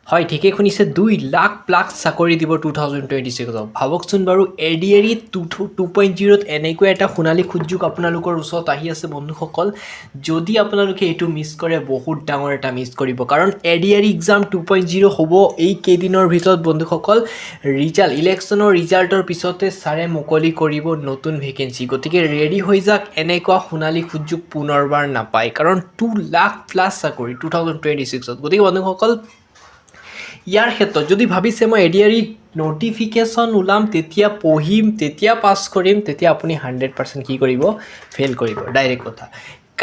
হয় ঠিকেই শুনিছে 2,00,000+ চাকৰি দিব 2026 ভাবকচোন বাৰু এডিআৰই 2.0ত এনেকুৱা এটা সোণালী সুযোগ আপোনালোকৰ ওচৰত আহি আছে বন্ধুসকল যদি আপোনালোকে এইটো মিছ কৰে বহুত ডাঙৰ এটা মিছ কৰিব কাৰণ এডিআৰই এক্সাম 2.0 হ'ব এই কেইদিনৰ ভিতৰত বন্ধুসকল ইলেকশ্যনৰ ৰিজাল্টৰ পিছতে ছাৰে মুকলি কৰিব নতুন ভেকেঞ্চি গতিকে ৰেডি হৈ যাওক এনেকুৱা সোণালী সুযোগ পুনৰবাৰ নাপায় কাৰণ 2,00,000+ চাকৰি 2026ত গতিকে বন্ধুসকল ইয়াৰ ক্ষেত্ৰত যদি ভাবিছে মই এডিআৰই নটিফিকেশ্যন ওলাম তেতিয়া পঢ়িম তেতিয়া পাছ কৰিম তেতিয়া আপুনি 100% কি কৰিব ফেইল কৰিব ডাইৰেক্ট কথা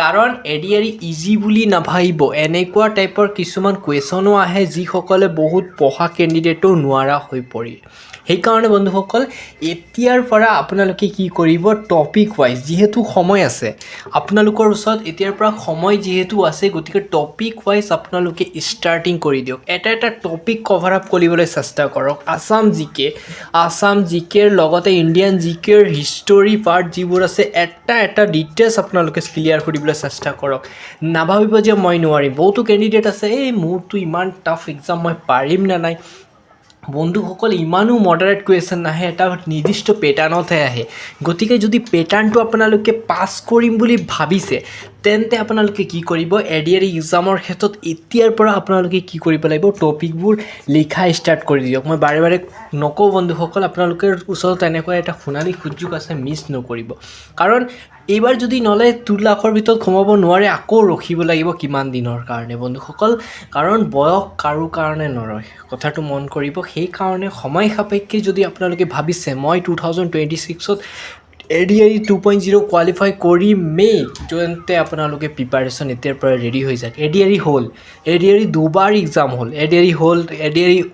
কাৰণ এডিআৰই ইজি বুলি নাভাবিব এনেকুৱা টাইপৰ কিছুমান কুৱেশ্যনো আহে যিসকলে বহুত পঢ়া কেণ্ডিডেটো নোৱাৰা হৈ পৰে সেইকাৰণে বন্ধুসকল এতিয়াৰ পৰা আপোনালোকে কি কৰিব টপিক ৱাইজ যিহেতু সময় আছে আপোনালোকৰ ওচৰত এতিয়াৰ পৰা সময় যিহেতু আছে গতিকে টপিক ৱাইজ আপোনালোকে ষ্টাৰ্টিং কৰি দিয়ক এটা টপিক কভাৰ আপ কৰিবলৈ চেষ্টা কৰক আসাম জিকেৰ লগতে ইণ্ডিয়ান জিকেৰ হিষ্টৰী পাৰ্ট যিবোৰ আছে এটা ডিটেইলছ আপোনালোকে ক্লিয়াৰ কৰিবলৈ চেষ্টা কৰক নাভাবিব যে মই নোৱাৰিম বহুতো কেণ্ডিডেট আছে এই মোৰতো ইমান টাফ এক্সাম মই পাৰিম নে নাই বন্ধুসকল ইমানো মডাৰেট কুৱেশ্যন নাহে এটা নিৰ্দিষ্ট পেটাৰ্ণতহে আহে গতিকে যদি পেটাৰ্ণটো আপোনালোকে পাছ কৰিম বুলি ভাবিছে তেন্তে আপোনালোকে কি কৰিব এডিআৰই এক্সামৰ ক্ষেত্ৰত এতিয়াৰ পৰা আপোনালোকে কি কৰিব লাগিব টপিকবোৰ লিখা ষ্টাৰ্ট কৰি দিয়ক মই বাৰে বাৰে নকওঁ বন্ধুসকল আপোনালোকৰ ওচৰত এনেকুৱা এটা সোণালী সুযোগ আছে মিছ নকৰিব কাৰণ এইবাৰ যদি নলে 2,00,000ৰ ভিতৰত সোমাব নোৱাৰে আকৌ ৰখিব লাগিব কিমান দিনৰ কাৰণে বন্ধুসকল কাৰণ বয়স কাৰো কাৰণে নৰয় কথাটো মন কৰিব সেইকাৰণে সময় সাপেক্ষে যদি আপোনালোকে ভাবিছে মই 2026ত এডিআৰই 2.0 কোৱালিফাই কৰিমেই তেন্তে আপোনালোকে প্ৰিপাৰেশ্যন এতিয়াৰ পৰা ৰেডি হৈ যাওক এডিআৰই দুবাৰ এক্সাম হ'ল এডিআৰই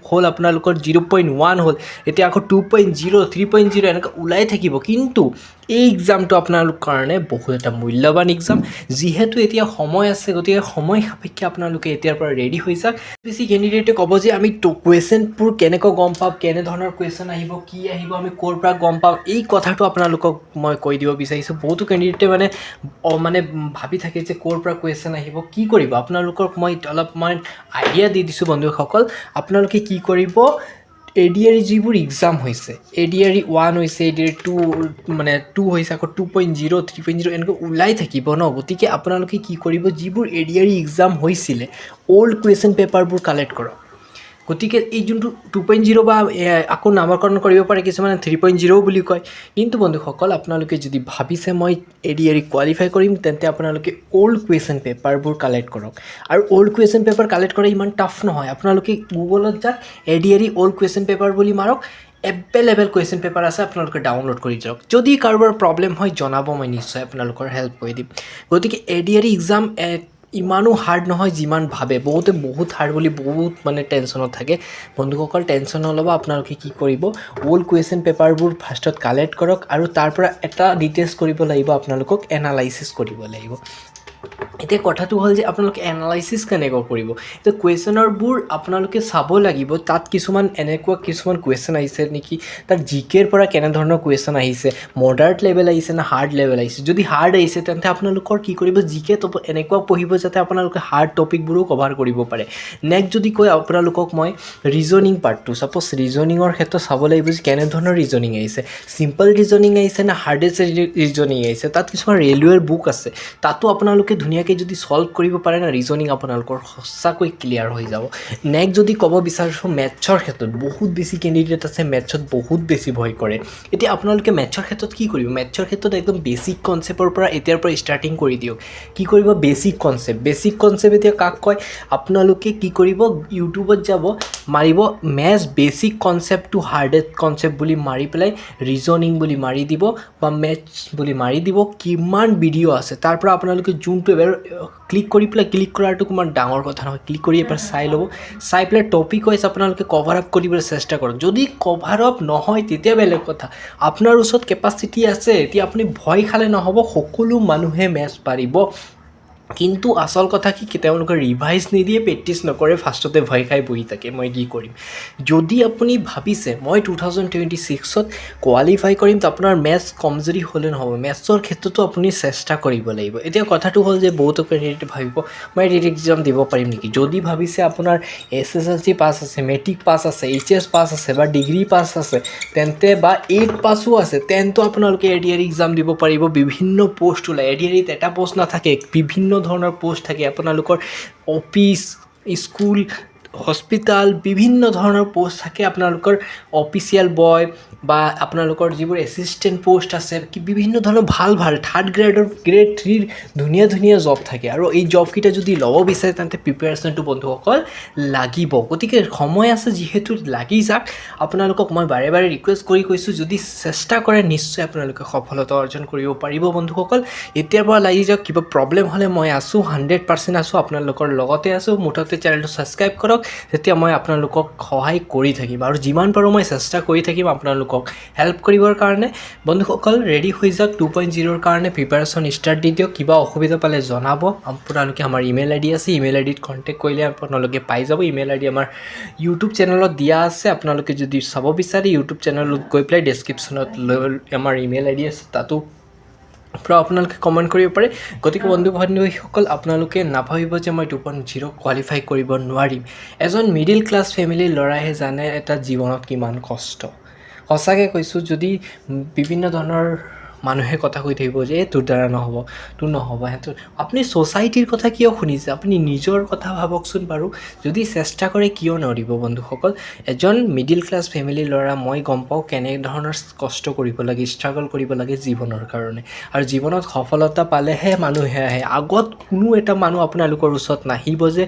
হ'ল আপোনালোকৰ 0.1 হ'ল এতিয়া আকৌ 2.0 3.0 এনেকৈ ওলাই থাকিব কিন্তু এই এক্সামটো আপোনালোকৰ কাৰণে বহুত এটা মূল্যৱান এক্সাম যিহেতু এতিয়া সময় আছে গতিকে সময় সাপেক্ষে আপোনালোকে এতিয়াৰ পৰা ৰেডি হৈ যাওক বেছি কেণ্ডিডেটে ক'ব যে আমি কুৱেশ্যনবোৰ কেনেকৈ গম পাম কেনেধৰণৰ কুৱেশ্যন আহিব কি আহিব আমি ক'ৰ পৰা গম পাম এই কথাটো আপোনালোকক মই কৈ দিব বিচাৰিছোঁ বহুতো কেণ্ডিডেটে মানে ভাবি থাকে যে ক'ৰ পৰা কুৱেশ্যন আহিব কি কৰিব আপোনালোকক মই অলপমান আইডিয়া দি দিছোঁ বন্ধুসকল আপোনালোকে কি কৰিব এডিআৰই যিবোৰ এক্সাম হৈছে এডিআৰই 1 হৈছে এডিআৰই 2 মানে 2 হৈছে আকৌ 2.0 3.0 এনেকৈ ওলাই থাকিব ন গতিকে আপোনালোকে কি কৰিব যিবোৰ এডিআৰই এক্সাম হৈছিলে অল্ড কুৱেশ্যন পেপাৰবোৰ কালেক্ট কৰক গতিকে এই যোনটো 2.0 বা আকৌ নামকৰণ কৰিব পাৰে কিছুমানে 3.0 বুলি কয় কিন্তু বন্ধুসকল আপোনালোকে যদি ভাবিছে মই এডিআৰই কোৱালিফাই কৰিম তেন্তে আপোনালোকে অল্ড কুৱেশ্যন পেপাৰবোৰ কালেক্ট কৰক আৰু অল্ড কুৱেশ্যন পেপাৰ কালেক্ট কৰা ইমান টাফ নহয় আপোনালোকে গুগলত যাওক এডিআৰই অল্ড কুৱেশ্যন পেপাৰ বুলি মাৰক এভেইলেবল কুৱেশ্যন পেপাৰ আছে আপোনালোকে ডাউনলোড কৰি যাওক যদি কাৰোবাৰ প্ৰব্লেম হয় জনাব মই নিশ্চয় আপোনালোকৰ হেল্প কৰি দিম গতিকে এডিআৰই এক্সাম ইমানো হাৰ্ড নহয় যিমান ভাবে বহুতে বহুত হাৰ্ড বুলি বহুত মানে টেনশ্যনত থাকে বন্ধুসকল টেনশ্যন নল'ব আপোনালোকে কি কৰিব অল্ড কুৱেশ্যন পেপাৰবোৰ ফাৰ্ষ্টত কালেক্ট কৰক আৰু তাৰ পৰা এটা ডিটেইলছ কৰিব লাগিব আপোনালোকক এনালাইচিছ কৰিব লাগিব এতিয়া কথাটো হ'ল যে আপোনালোকে এনালাইচিছ কেনেকৈ কৰিব এতিয়া কুৱেশ্যনৰবোৰ আপোনালোকে চাব লাগিব তাত এনেকুৱা কিছুমান কুৱেশ্যন আহিছে নেকি তাত জিকেৰ পৰা কেনেধৰণৰ কুৱেশ্যন আহিছে মডাৰেট লেভেল আহিছে না হাৰ্ড লেভেল আহিছে যদি হাৰ্ড আহিছে তেন্তে আপোনালোকৰ কি কৰিব জিকে এনেকুৱা পঢ়িব যাতে আপোনালোকে হাৰ্ড টপিকবোৰো কভাৰ কৰিব পাৰে নেক্সট যদি কয় আপোনালোকক মই ৰিজনিং পাৰ্টটো ছাপ'জ ৰিজনিঙৰ ক্ষেত্ৰত চাব লাগিব যে কেনেধৰণৰ ৰিজনিং আহিছে চিম্পল ৰিজনিং আহিছে না হাৰ্ডেষ্ট ৰিজনিং আহিছে তাত কিছুমান ৰেলৱেৰ বুক আছে তাতো আপোনালোকে ধুনীয়াকৈ যদি সলভ কৰিব পাৰে না ৰিজনিং আপোনালোকৰ সঁচাকৈ ক্লিয়াৰ হৈ যাব নেক্সট যদি ক'ব বিচাৰিছোঁ মেথছৰ ক্ষেত্ৰত বহুত বেছি কেণ্ডিডেট আছে মেথছত বহুত বেছি ভয় কৰে এতিয়া আপোনালোকে মেথছৰ ক্ষেত্ৰত কি কৰিব মেথছৰ ক্ষেত্ৰত একদম বেছিক কনচেপ্টৰ পৰা এতিয়াৰ পৰা ষ্টাৰ্টিং কৰি দিয়ক কি কৰিব বেছিক কনচেপ্ট এতিয়া কাক কয় আপোনালোকে কি কৰিব ইউটিউবত যাব মাৰিব maths basic concept to hardest concept বুলি মাৰি পেলাই ৰিজনিং বুলি মাৰি দিব বা মেথছ বুলি মাৰি দিব কিমান ভিডিঅ' আছে তাৰ পৰা আপোনালোকে যোনটো এবাৰ ক্লিক কৰি পেলাই ক্লিক কৰাটো কিমান ডাঙৰ কথা নহয় ক্লিক কৰি এবাৰ চাই ল'ব চাই পেলাই টপিক ৱাইজ আপোনালোকে কভাৰ আপ কৰিবলৈ চেষ্টা কৰক যদি কভাৰ আপ নহয় তেতিয়া বেলেগ কথা আপোনাৰ ওচৰত কেপাচিটি আছে এতিয়া আপুনি ভয় খালে নহ'ব সকলো মানুহে মেথছ পাৰিব কিন্তু আচল কথা কি তেওঁলোকে ৰিভাইজ নিদিয়ে, প্ৰেক্টিছ নকৰে, ফাৰ্ষ্টতে ভয় খাই বহি থাকে মই কি কৰিম। যদি আপুনি ভাবিছে মই 2026ত কোৱালিফাই কৰিম, তো আপোনাৰ মেথছ কমজোৰি হ'লে নহ'ব, মেথছৰ ক্ষেত্ৰতো আপুনি চেষ্টা কৰিব লাগিব। এতিয়া কথাটো হ'ল যে বহুতো কেণ্ডিডেটে ভাবিব মই ৰিটেক এক্সাম দিব পাৰিম নেকি। যদি ভাবিছে আপোনাৰ SSLC পাছ আছে, মেট্ৰিক পাছ আছে, HS পাছ আছে বা ডিগ্ৰী পাছ আছে, তেন্তে বা 8 পাছো আছে, তেন্তে আপোনালোকে ADR এক্সাম দিব পাৰিব। বিভিন্ন পোষ্ট ওলায়, ADRত এটা পোষ্ট নাথাকে, বিভিন্ন ধৰণৰ পোষ্ট থাকে। আপোনালোকৰ অফিচ, স্কুল, হস্পিটাল, বিভিন্ন ধৰণৰ পোষ্ট থাকে। আপোনালোকৰ অফিচিয়েল বয় বা আপোনালোকৰ যিবোৰ এছিষ্টেণ্ট পোষ্ট আছে, বিভিন্ন ধৰণৰ ভাল ভাল গ্ৰেড 3ৰ ধুনীয়া ধুনীয়া জব থাকে। আৰু এই জবকেইটা যদি ল'ব বিচাৰে তেন্তে প্ৰিপেৰেশ্যনটো বন্ধুসকল লাগিব। গতিকে সময় আছে যিহেতু লাগি যাওক। আপোনালোকক মই বাৰে বাৰে ৰিকুৱেষ্ট কৰি কৈছোঁ, যদি চেষ্টা কৰে নিশ্চয় আপোনালোকে সফলতা অৰ্জন কৰিব পাৰিব বন্ধুসকল। এতিয়াৰ পৰা লাগি যাওক। কিবা প্ৰব্লেম হ'লে মই আছোঁ, 100% আছোঁ, আপোনালোকৰ লগতে আছোঁ। মুঠতে চেনেলটো ছাবস্ক্ৰাইব কৰক, তেতিয়া মই আপোনালোকক সহায় কৰি থাকিম আৰু যিমান পাৰোঁ মই চেষ্টা কৰি থাকিম আপোনালোকক হেল্প কৰিবৰ কাৰণে। বন্ধুসকল ৰেডি হৈ যাওক 2.0ৰ কাৰণে, প্ৰিপাৰেশ্যন ষ্টাৰ্ট দি দিয়ক। কিবা অসুবিধা পালে জনাব। আপোনালোকে আমাৰ ইমেইল ID আছে, ইমেইল IDত কণ্টেক্ট কৰিলে আপোনালোকে পাই যাব। ইমেইল ID আমাৰ ইউটিউব চেনেলত দিয়া আছে। আপোনালোকে যদি চাব বিচাৰে ইউটিউব চেনেলত গৈ পেলাই ডেছক্ৰিপশ্যনত আমাৰ ইমেইল ID আছে, তাতো পৰা আপোনালোকে কমেণ্ট কৰিব পাৰে। গতিকে বন্ধু বান্ধৱীসকল আপোনালোকে নাভাবিব যে মই 2.0 কোৱালিফাই কৰিব নোৱাৰিম। এজন মিডিল ক্লাছ ফেমিলিৰ ল'ৰাইহে জানে এটা জীৱনত কিমান কষ্ট। সঁচাকৈ কৈছোঁ, যদি বিভিন্ন ধৰণৰ মানুহে কথা কৈ থাকিব যে তোৰ দ্বাৰা নহ'ব, তোৰ নহ'ব, সিহঁতৰ, আপুনি ছ'চাইটিৰ কথা কিয় শুনিছে, আপুনি নিজৰ কথা ভাবকচোন বাৰু। যদি চেষ্টা কৰে কিয় নৰিব বন্ধুসকল। এজন মিডিল ক্লাছ ফেমিলিৰ ল'ৰা, মই গম পাওঁ কেনেধৰণৰ কষ্ট কৰিব লাগে, ষ্ট্ৰাগল কৰিব লাগে জীৱনৰ কাৰণে। আৰু জীৱনত সফলতা পালেহে মানুহে আহে। আগত কোনো এটা মানুহ আপোনালোকৰ ওচৰত নাহিব যে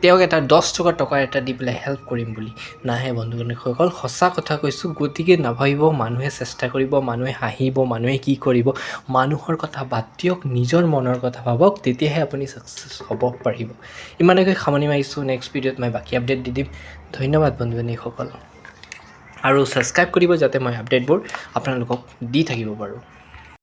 তেওঁক এটা 10 টকা এটা দি পেলাই হেল্প কৰিম বুলি, নাহে বন্ধুসকল। সঁচা কথা কৈছোঁ। গতিকে নাভাবিব, মানুহে চেষ্টা কৰিব, মানুহে হাঁহিব, মানুহে কি কৰিব, মানুহৰ কথা বাদ দিয়ক, নিজৰ মনৰ কথা ভাবক, তেতিয়াহে আপুনি ছাকচেছ হ'ব পাৰিব। ইমানকৈ সামৰণি মাৰিছোঁ। নেক্সট ভিডিঅ'ত মই বাকী আপডেট দি দিম। ধন্যবাদ বন্ধু বান্ধৱীসকল, আৰু ছাবস্ক্ৰাইব কৰিব যাতে মই আপডেটবোৰ আপোনালোকক দি থাকিব পাৰোঁ।